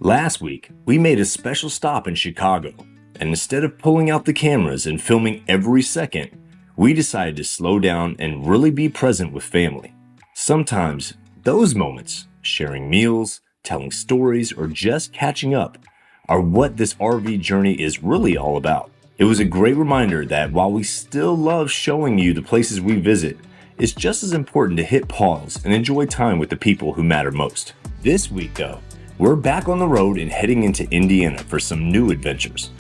Last week, we made a special stop in Chicago, and instead of pulling out the cameras and filming every second, we decided to slow down and really be present with family. Sometimes, those moments, sharing meals, telling stories, or just catching up, are what this RV journey is really all about. It was a great reminder that while we still love showing you the places we visit, it's just as important to hit pause and enjoy time with the people who matter most. This week though, we're back on the road and heading into Indiana for some new adventures.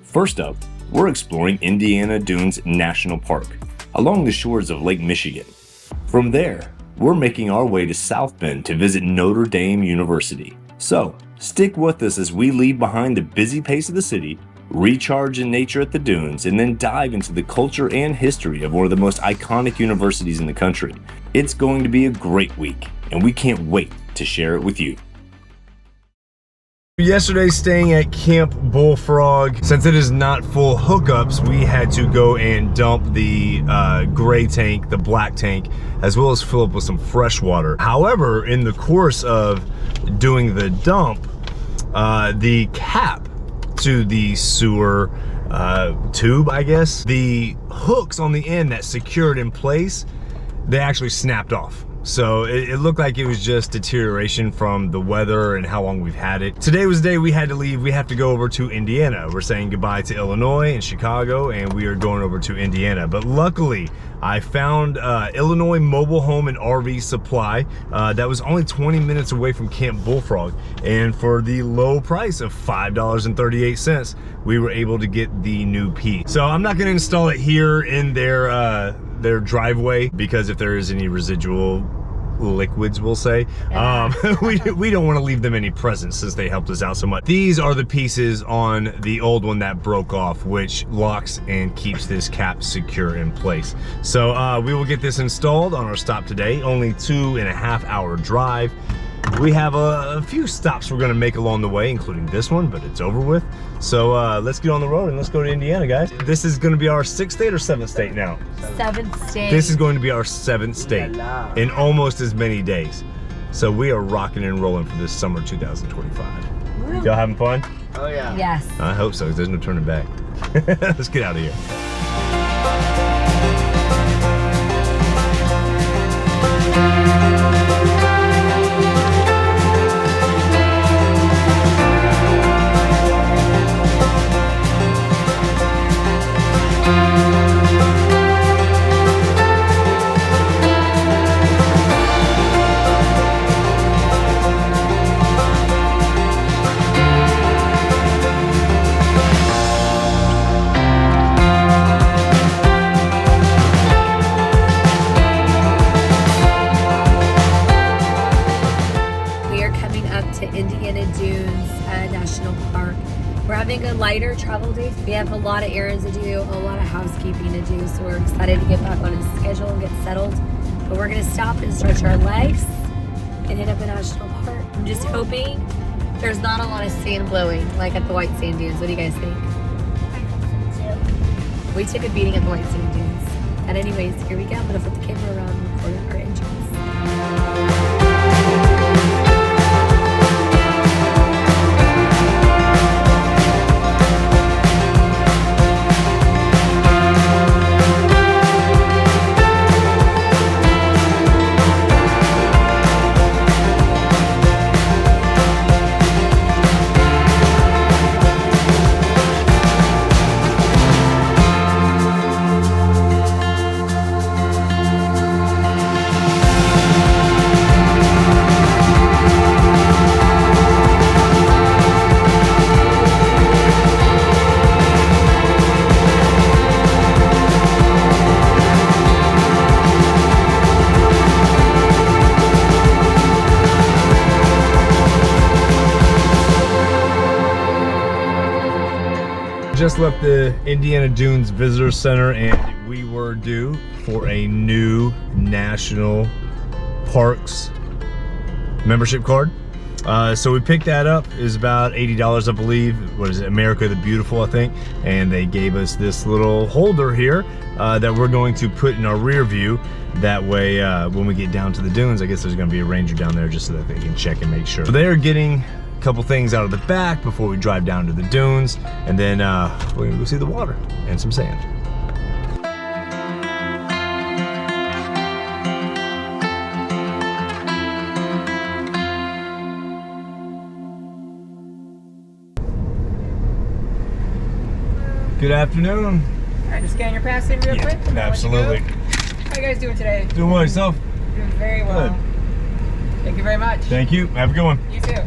First up, we're exploring Indiana Dunes National Park, along the shores of Lake Michigan. From there, we're making our way to South Bend to visit Notre Dame University. So, stick with us as we leave behind the busy pace of the city, recharge in nature at the dunes, and then dive into the culture and history of one of the most iconic universities in the country. It's going to be a great week, and we can't wait to share it with you. Yesterday, staying at Camp Bullfrog. Since it is not full hookups, we had to go and dump the gray tank, the black tank, as well as fill up with some fresh water. However, in the course of doing the dump, the cap to the sewer tube, I guess, the hooks on the end that secured in place, they actually snapped off. So it looked like it was just deterioration from the weather and how long we've had it. Today was the day we had to leave. We have to go over to Indiana. We're saying goodbye to Illinois and Chicago, and we are going over to Indiana. But luckily, I found Illinois Mobile Home and RV Supply that was only 20 minutes away from Camp Bullfrog. And for the low price of $5.38, we were able to get the new piece. So I'm not gonna install it here in their driveway, because if there is any residual liquids, we'll say, we don't want to leave them any presents since they helped us out so much. These are the pieces on the old one that broke off, which locks and keeps this cap secure in place. So we will get this installed on our stop today. Only 2.5 hour drive. We have a few stops we're going to make along the way, including this one, but it's over with. So let's get on the road and let's go to Indiana, guys. This is going to be our 6th state or 7th state now? 7th state. This is going to be our 7th state in almost as many days. So we are rocking and rolling for this summer 2025. Y'all having fun? Oh yeah. Yes. I hope so, 'cause there's no turning back. Let's get out of here. We're having a lighter travel day. We have a lot of errands to do, a lot of housekeeping to do, so we're excited to get back on a schedule and get settled. But we're gonna stop and stretch our legs and hit up a national park. I'm just hoping there's not a lot of sand blowing, like at the White Sand Dunes. What do you guys think? We took a beating at the White Sand Dunes. And anyways, here we go. I'm gonna flip the camera around and record our entrance. Just left the Indiana Dunes Visitor Center and we were due for a new National Parks membership card. So we picked that up. It was about $80, I believe. What is it? America the Beautiful, I think. And they gave us this little holder here that we're going to put in our rear view. That way, when we get down to the dunes, I guess there's going to be a ranger down there just so that they can check and make sure. So they are getting a couple things out of the back before we drive down to the dunes, and then we're gonna go see the water and some sand. Good afternoon. All right, just scan your pass in real quick. And then Absolutely. how you guys doing today? Doing well yourself? Doing very well. Good. Thank you very much. Thank you. Have a good one. You too.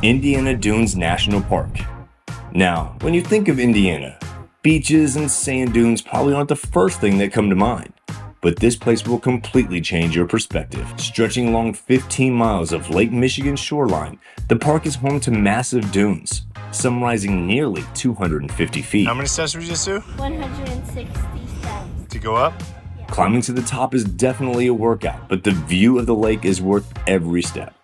Indiana Dunes National Park. Now, when you think of Indiana, beaches and sand dunes probably aren't the first thing that come to mind. But this place will completely change your perspective. Stretching along 15 miles of Lake Michigan shoreline, the park is home to massive dunes, some rising nearly 250 feet. How many steps we just do? 160 steps. To go up? Climbing to the top is definitely a workout, but the view of the lake is worth every step.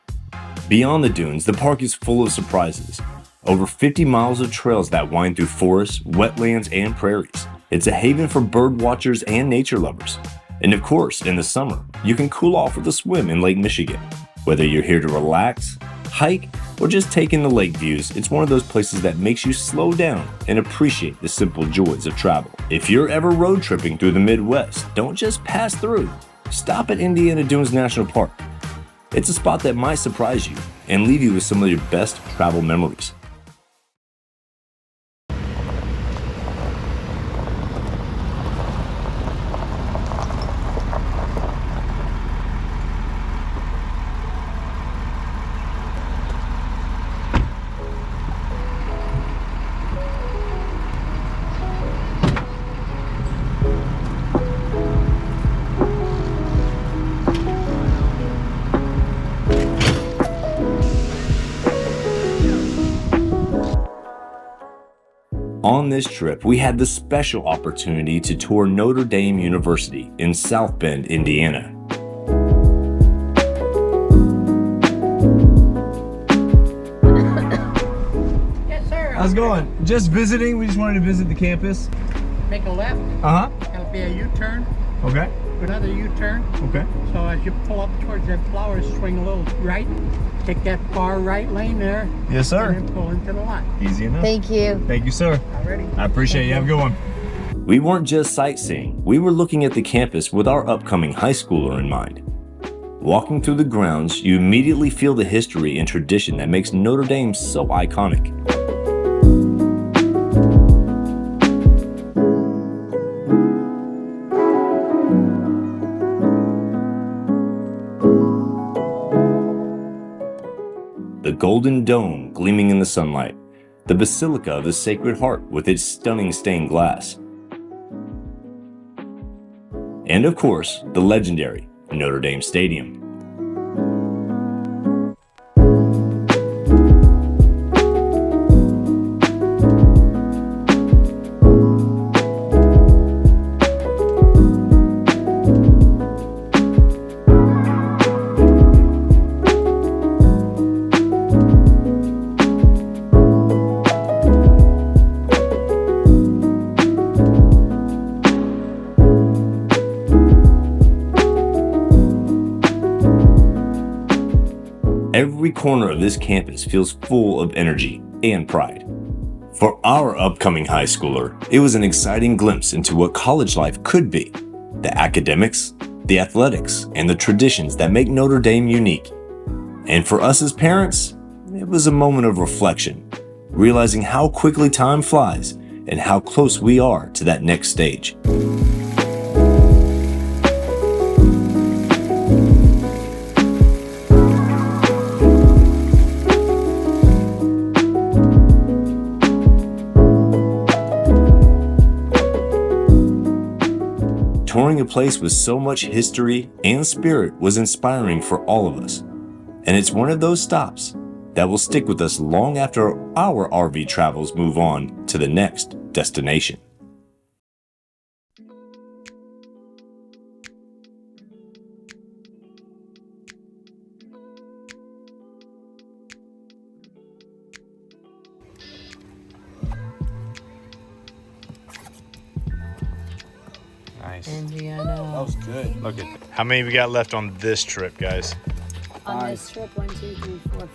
Beyond the dunes, the park is full of surprises. Over 50 miles of trails that wind through forests, wetlands, and prairies. It's a haven for bird watchers and nature lovers. And of course, in the summer, you can cool off with a swim in Lake Michigan. Whether you're here to relax, hike, or just take in the lake views, it's one of those places that makes you slow down and appreciate the simple joys of travel. If you're ever road tripping through the Midwest, don't just pass through. Stop at Indiana Dunes National Park. It's a spot that might surprise you and leave you with some of your best travel memories. On this trip, we had the special opportunity to tour Notre Dame University in South Bend, Indiana. Yes, sir. How's it going? Just visiting. We just wanted to visit the campus. Make a left. Uh-huh. It'll be a U-turn. Okay. Another U-turn. Okay. So as you pull up towards that flowers, swing a little right. Take that far right lane there. Yes, sir. And then pull into the lot. Easy enough. Thank you. Thank you, sir. Already. I appreciate you. Have a good one. We weren't just sightseeing, we were looking at the campus with our upcoming high schooler in mind. Walking through the grounds, you immediately feel the history and tradition that makes Notre Dame so iconic. The Golden Dome gleaming in the sunlight, the Basilica of the Sacred Heart with its stunning stained glass, and of course, the legendary Notre Dame Stadium. Every corner of this campus feels full of energy and pride. For our upcoming high schooler, it was an exciting glimpse into what college life could be. The academics, the athletics, and the traditions that make Notre Dame unique. And for us as parents, it was a moment of reflection, realizing how quickly time flies and how close we are to that next stage. Touring a place with so much history and spirit was inspiring for all of us. And it's one of those stops that will stick with us long after our RV travels move on to the next destination. Nice. Indiana. That was good. Look at how many we got left on this trip, guys. On this trip, 1, 2, 3, 4,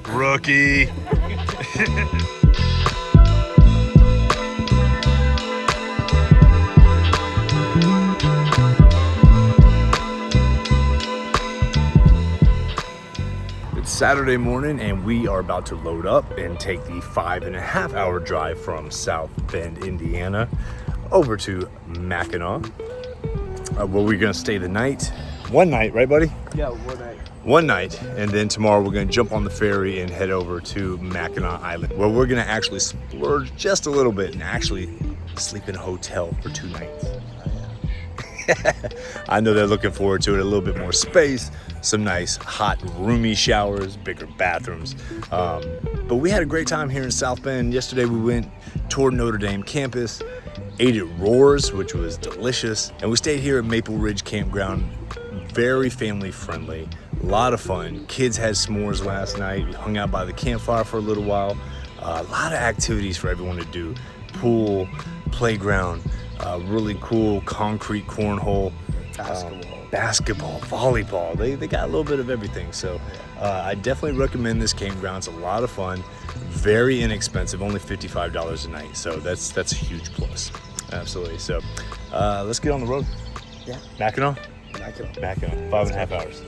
5. Rookie. It's Saturday morning and we are about to load up and take the 5.5-hour drive from South Bend, Indiana over to Mackinac, where we're gonna stay the night. One night, right buddy? Yeah, one night. One night, and then tomorrow we're gonna jump on the ferry and head over to Mackinac Island, where we're gonna actually splurge just a little bit and actually sleep in a hotel for 2 nights. I know they're looking forward to it. A little bit more space, some nice hot roomy showers, bigger bathrooms. But we had a great time here in South Bend. Yesterday we went toward Notre Dame campus, ate at Roars, which was delicious, and we stayed here at Maple Ridge Campground. Very family friendly, a lot of fun. Kids had s'mores last night. We hung out by the campfire for a little while. A lot of activities for everyone to do. Pool, playground, really cool concrete cornhole, basketball, volleyball. They got a little bit of everything. So I definitely recommend this campground. It's a lot of fun, very inexpensive, only $55 a night. So that's a huge plus. Absolutely. So let's get on the road. Yeah. Mackinac? Mackinac. Mackinac, 5.5 hours.